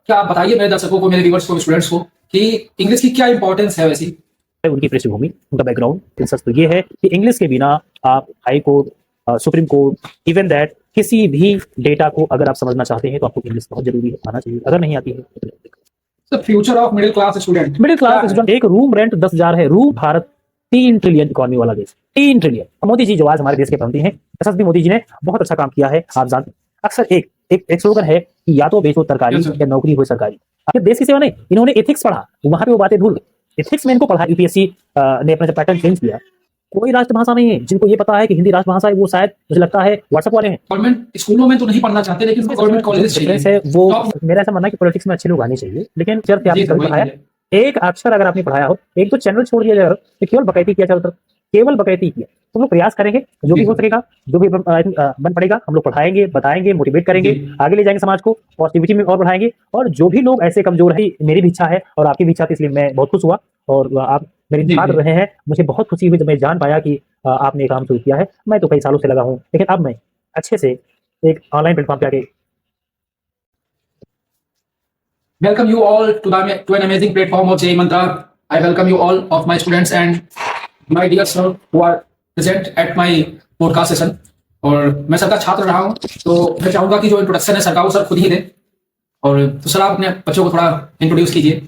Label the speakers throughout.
Speaker 1: क्या आप बताइए मेरे दर्शकों को, मेरे व्यूअर्स को, स्टूडेंट्स को कि इंग्लिश की क्या इंपॉर्टेंस है वैसी।
Speaker 2: उनकी पृष्ठभूमि, उनका बैकग्राउंड सच तो ये है कि इंग्लिश के बिना आप high court, supreme court, even that किसी भी डेटा को अगर आप समझना चाहते हैं तो आपको इंग्लिश बहुत जरूरी है, आना चाहिए। अगर नहीं आती है
Speaker 1: तो future of middle class student,
Speaker 2: एक रूम रेंट 10,000 है। रूम भारत 3 ट्रिलियन इकोनॉमी वाला देश, 3 ट्रिलियन। मोदी जी जो आज हमारे देश के प्रधानमंत्री हैं, एसएसबी मोदी जी ने बहुत अच्छा काम किया है। आप जानते अक्सर एक स्लोगन है कि या तो बेचो तरकारी या नौकरी हो सरकारी। आपके देश की सेवा नहीं, इन्होंने एथिक्स पढ़ा, वहां पे वो बातें भूल गए। एथिक्स में इनको पढ़ा, यूपीएससी ने अपना पैटर्न चेंज किया। कोई राष्ट्रभाषा नहीं है जिनको ये पता है कि हिंदी राष्ट्रभाषा है, वो शायद मुझे लगता है व्हाट्सएप वाले हैं।
Speaker 1: गवर्नमेंट स्कूलों में तो नहीं पढ़ना चाहते, लेकिन गवर्नमेंट कॉलेज
Speaker 2: है वो। मेरा ऐसा मानना है कि पॉलिटिक्स में अच्छे लोग आने चाहिए, लेकिन चर्चा आपने कभी पढ़ाया एक अक्षर अगर आपने पढ़ाया हो, एक तो चैनल छोड़ दिया जाए तो केवल बकैती किया चारों तरफ, केवल बकैती किया। तो लोग प्रयास करेंगे, जो भी हो सकेगा, जो भी बन पड़ेगा, हम लोग पढ़ाएंगे, बताएंगे, मोटिवेट करेंगे, आगे ले जाएंगे समाज को, पॉजिटिविटी में और बढ़ाएंगे। और जो भी लोग ऐसे कमजोर है, मेरी भी इच्छा है और आपकी भी इच्छा थी, इसलिए मैं बहुत खुश हुआ और आप मेरे साथ रहे हैं। मुझे बहुत खुशी हुई जब मैं जान पाया कि आपने काम शुरू किया है। मैं तो कई सालों से लगा हूँ, लेकिन अब मैं अच्छे से एक ऑनलाइन प्लेटफॉर्म पे आके
Speaker 1: welcome you all to an amazing platform of JEE Mantra. I welcome you all of my students and my dear sir who are present at my podcast session. और मैं सर का छात्र रहा हूँ, तो मैं चाहूंगा कि जो इंट्रोडक्शन है सर का वो सर खुद ही दें। और तो सर आप अपने बच्चों को थोड़ा इंट्रोड्यूस कीजिए।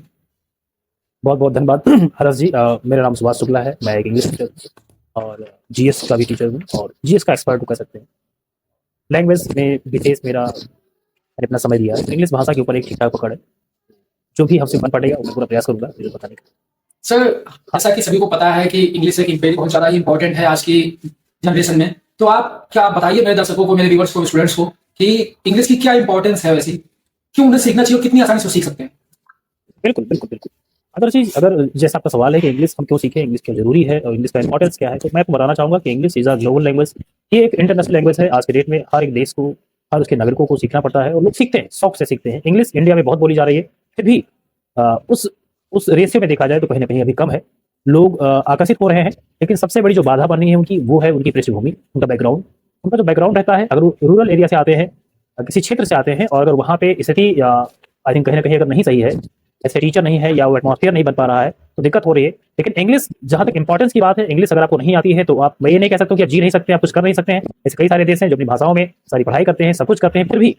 Speaker 2: बहुत बहुत धन्यवाद हरस जी। मेरा नाम सुभाष शुक्ला है, मैं एक इंग्लिश टीचर और जीएस का भी टीचर हूँ और जीएस का एक्सपर्ट कह सकते हैं। लैंग्वेज में विशेष मेरा मैंने अपना समय दिया है। इंग्लिश भाषा के ऊपर एक ठीक ठाक पकड़ है, जो भी हमसे बन पड़ेगा मैं पूरा प्रयास करूंगा मुझे बताने का।
Speaker 1: सर जैसा कि सभी को पता है कि इंग्लिश एक बहुत ज़्यादा इंपॉर्टेंट है आज की जनरेशन में, तो आप क्या बताइए मेरे दर्शकों को, मेरे व्यूअर्स को, स्टूडेंट्स को कि इंग्लिश की क्या इंपॉर्टेंस है वैसी, क्यों उन्हें सीखना चाहिए, कितनी आसानी से सीख सकते हैं।
Speaker 2: बिल्कुल बिल्कुल बिल्कुल। अगर जैसा आपका सवाल है कि इंग्लिश हम क्यों सीखें, इंग्लिश क्यों जरूरी है और इंग्लिश का इंपॉर्टेंस क्या है, तो मैं आपको बताना चाहूंगा कि English is a global language. ये एक इंटरनेशनल लैंग्वेज है। आज के डेट में हर एक देश को, हर उसके नागरिकों को सीखना पड़ता है और लोग सीखते हैं, शौक से सीखते हैं। इंग्लिश इंडिया में बहुत बोली जा रही है, फिर भी उस रेशियो में देखा जाए तो कहीं ना कहीं अभी कम है। लोग आकर्षित हो रहे हैं, लेकिन सबसे बड़ी जो बाधा बन रही है उनकी, वो है उनकी पृष्ठभूमि, उनका बैकग्राउंड। उनका जो बैकग्राउंड रहता है, अगर रूरल एरिया से आते हैं, किसी क्षेत्र से आते हैं और अगर वहाँ पे स्थिति आई थिंक कहीं ना कहीं अगर नहीं सही है, ऐसे टीचर नहीं है या वो एटमॉस्फेयर नहीं बन पा रहा है, तो दिक्कत हो रही है। लेकिन इंग्लिश जहाँ तक इंपॉर्टेंस की बात है, इंग्लिश अगर आपको नहीं आती है तो आप, मैं ये नहीं कह सकता कि आप जी नहीं सकते, आप कुछ कर नहीं सकते हैं। ऐसे कई सारे देश हैं जो अपनी भाषाओं में सारी पढ़ाई करते हैं, सब कुछ करते हैं, फिर भी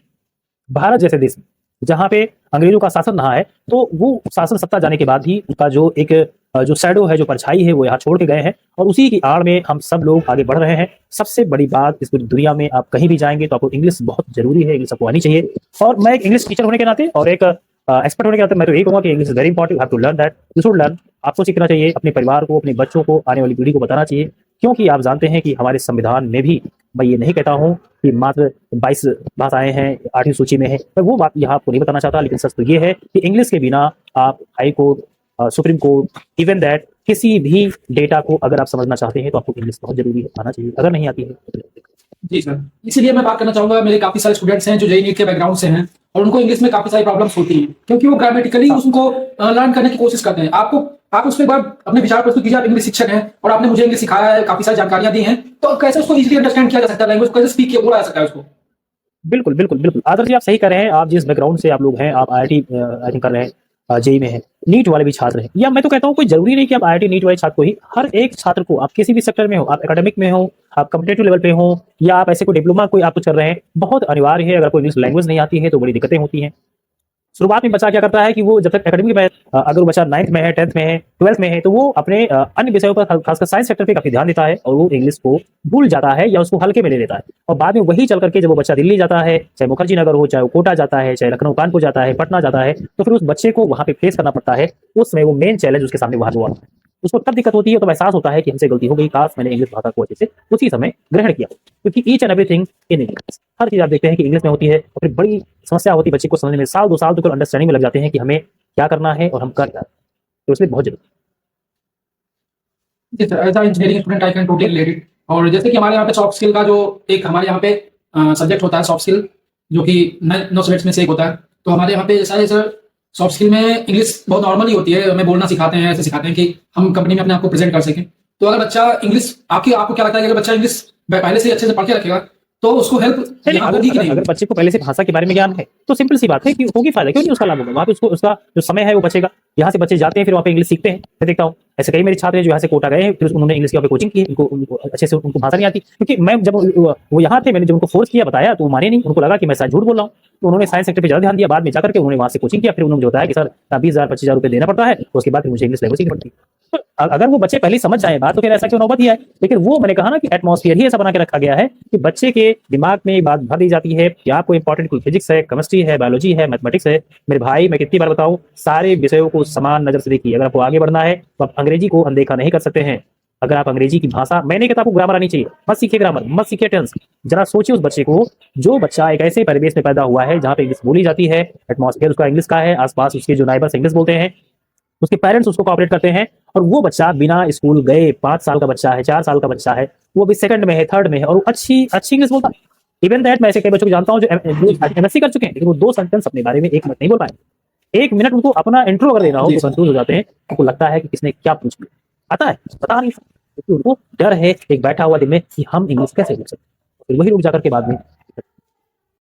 Speaker 2: भारत जैसे देश जहाँ पे अंग्रेजों का शासन रहा है, तो वो शासन सत्ता जाने के बाद भी उसका जो शैडो है, जो परछाई है, वो यहाँ छोड़ के गए हैं और उसी की आड़ में हम सब लोग आगे बढ़ रहे हैं। सबसे बड़ी बात, इस पूरी दुनिया में आप कहीं भी जाएंगे तो आपको इंग्लिश बहुत जरूरी है, इंग्लिश आपको आनी चाहिए। और मैं एक इंग्लिश टीचर होने के नाते और एक एक्सपर्ट होने के नाते मैं तो यही कहूँगा कि English is very important, you have to learn that, you should learn. आपको सीखना चाहिए, अपने परिवार को, अपने बच्चों को, आने वाली पीढ़ी को बताना चाहिए, क्योंकि आप जानते हैं कि हमारे संविधान में भी, मैं ये नहीं कहता हूँ कि मात्र 22 भाषाएं हैं, 8वीं सूची में है, मैं वो बात यहाँ आपको नहीं बताना चाहता, लेकिन सच तो ये है कि इंग्लिश के बिना आप high court, supreme court, even that किसी भी डेटा को अगर आप समझना चाहते हैं तो आपको इंग्लिश बहुत जरूरी है, आना चाहिए। अगर नहीं आती है
Speaker 1: जी सर, इसीलिए मैं बात करना चाहूंगा, मेरे काफी सारे स्टूडेंट्स हैं जो जेईई नीट के बैकग्राउंड से हैं और उनको इंग्लिश में काफी सारी प्रॉब्लम्स होती हैं, क्योंकि वो ग्रामेटिकली उसको लर्न करने की कोशिश करते हैं। आप उस पर एक बार अपने विचार प्रस्तुत कीजिए। आप इंग्लिश शिक्षक हैं और आपने मुझे इंग्लिश सिखाया है, काफी सारी जानकारियां दी हैं, तो कैसे उसको इजीली अंडरस्टैंड किया जा सकता है, लैंग्वेज कैसे स्पीक किया बोला जा सकता है उसको।
Speaker 2: बिल्कुल बिल्कुल बिल्कुल आदर्श जी, आप सही कर रहे हैं। आप जिस बैकग्राउंड से आप लोग हैं, आप आईआईटी आई थिंक कर रहे हैं, जेई में है, नीट वाले भी छात्र हैं, या मैं तो कहता हूँ कोई जरूरी नहीं कि आप आईआईटी नीट वाले छात्र को ही, हर एक छात्र को, आप किसी भी सेक्टर में हो, आप एकेडमिक में हो, आप कॉम्पिटेटिव लेवल पे हो, या आप ऐसे कोई डिप्लोमा कोई आप कुछ कर रहे हैं, बहुत अनिवार्य है। अगर कोई इंग्लिश लैंग्वेज नहीं आती है तो बड़ी दिक्कतें होती हैं। शुरुआत में बच्चा क्या करता है कि वो जब तक एकेडमिक में, अगर बच्चा 9th में है, 10th में है, 12th में है, तो वो अपने अन्य विषयों पर, खासकर साइंस सेक्टर पे काफी ध्यान देता है और वो इंग्लिश को भूल जाता है या उसको हल्के में ले लेता है। और बाद में वही चल करके जब वो बच्चा दिल्ली जाता है, चाहे मुखर्जी नगर हो, चाहे वो कोटा जाता है, चाहे लखनऊ कानपुर जाता है, पटना जाता है, तो फिर उस बच्चे को वहां पे फेस करना पड़ता है। उस समय वो मेन चैलेंज उसके सामने वहां हुआ, उसको तब दिक्कत होती है, तो एहसास होता है कि हमसे गलती हो गई, काश मैंने इंग्लिश भाषा को अच्छे से उसी समय ग्रहण किया, क्योंकि each and everything in English, हर चीज आप देखते हैं कि इंग्लिश में होती है। और फिर बड़ी समस्या होती है बच्चे को समझने में, साल 2 साल तो अंडरस्टैंडिंग में लग जाते हैं कि हमें क्या करना है और हम कर क्या, तो इसलिए बहुत जरूरी।
Speaker 1: As a engineering student I can totally relate it. और जैसे कि हमारे यहाँ पे सॉफ्ट स्किल का जो एक हमारे यहाँ पे सब्जेक्ट होता है सॉफ्ट स्किल, जो कि 9 सब्जेक्ट्स में से एक होता है, तो हमारे यहाँ पे जैसा सॉफ्ट स्किल में इंग्लिश बहुत नॉर्मली होती है, हमें बोलना सिखाते हैं, ऐसे सिखाते हैं कि हम कंपनी में अपने आप को प्रेजेंट कर सकें। तो अगर बच्चा इंग्लिश, आपको क्या लगता है कि अगर बच्चा इंग्लिश पहले से अच्छे से पढ़ के रखेगा तो उसको हेल्प
Speaker 2: नहीं,
Speaker 1: यहाँ
Speaker 2: अगर
Speaker 1: होगी कि
Speaker 2: अगर
Speaker 1: नहीं
Speaker 2: अगर
Speaker 1: होगी?
Speaker 2: बच्चे को पहले से भाषा के बारे में ज्ञान है तो सिंपल सी बात है कि होगी फायदा, क्यों नहीं उसका लाभ होगा। वहाँ पे उसको उसका जो समय है वो बचेगा। यहाँ से बच्चे जाते हैं फिर वहाँ पे इंग्लिश सीखते हैं। मैं देखता हूँ ऐसे कई मेरे छात्र हैं जो यहाँ से कोटा गए हैं, फिर उन्होंने इंग्लिश की वहाँ पे कोचिंग की है, उनको अच्छे से उनको भाषा नहीं आती। क्योंकि मैं जब वो यहाँ थे, मैंने जब उनको फोर्स किया, बताया, तो वो माने नहीं। उनको लगा कि मैं शायद झूठ बोल रहा हूँ, तो उन्होंने साइंस सेक्टर पे ज्यादा ध्यान दिया। बाद में जाकर के उन्होंने वहाँ से कोचिंग किया, फिर उन्होंने मुझे बताया कि सर 20,000 25,000 रुपये देना पड़ता है, तो उसके बाद फिर मुझे इंग्लिश लैंग्वेज सीखनी पड़ती है। तो अगर वो बच्चे पहले ही समझ जाए बात, तो फिर ऐसा क्यों नौबत ही आए। लेकिन वो मैंने कहा ना कि एटमॉस्फेयर ही ऐसा बना के रखा गया है कि बच्चे के दिमाग में बात भर दी जाती है कि आपको इंपॉर्टेंट कोई फिजिक्स है, केमिस्ट्री है, बायोलॉजी है, मैथमेटिक्स है। मेरे भाई, मैं कितनी बार बताऊं, सारे विषयों को समान नजर से देखिए। अगर आपको आगे बढ़ना है तो आप अंग्रेजी को अनदेखा नहीं कर सकते हैं। अगर आप अंग्रेजी की भाषा, मैंने कहता आपको ग्रामर आनी चाहिए, मत सीखिए ग्रामर, मत सीखिए टेंस। जरा सोचिए उस बच्चे को, जो बच्चा एक ऐसे परिवेश में पैदा हुआ है जहाँ पे इंग्लिश बोली जाती है, एटमॉस्फेयर उसका इंग्लिश का है, आसपास उसके जो नाइबर्स इंग्लिश बोलते हैं, उसके पेरेंट्स उसको कॉपरेट करते हैं, और वो बच्चा बिना स्कूल गए 5 साल का बच्चा है, 4 साल का बच्चा है, वो भी सेकंड में है, थर्ड में है, और वो अच्छी अच्छी इंग्लिश बोलता है। इवन दैट मैं ऐसे कई बच्चों को जानता हूँ जो एमएससी कर चुके हैं, लेकिन वो 2 सेंटेंस अपने बारे में 1 मिनट नहीं बोल पाए। 1 मिनट उनको अपना इंट्रो अगर देना हो
Speaker 1: जी
Speaker 2: तो
Speaker 1: सर।
Speaker 2: कंफ्यूज हो जाते हैं। उनको लगता है कि किसने क्या पूछ लिया, आता है पता नहीं, क्योंकि उनको डर है एक बैठा हुआ दिल में कि हम इंग्लिश कैसे बोल सकते हैं। फिर वही लोग जाकर के बाद में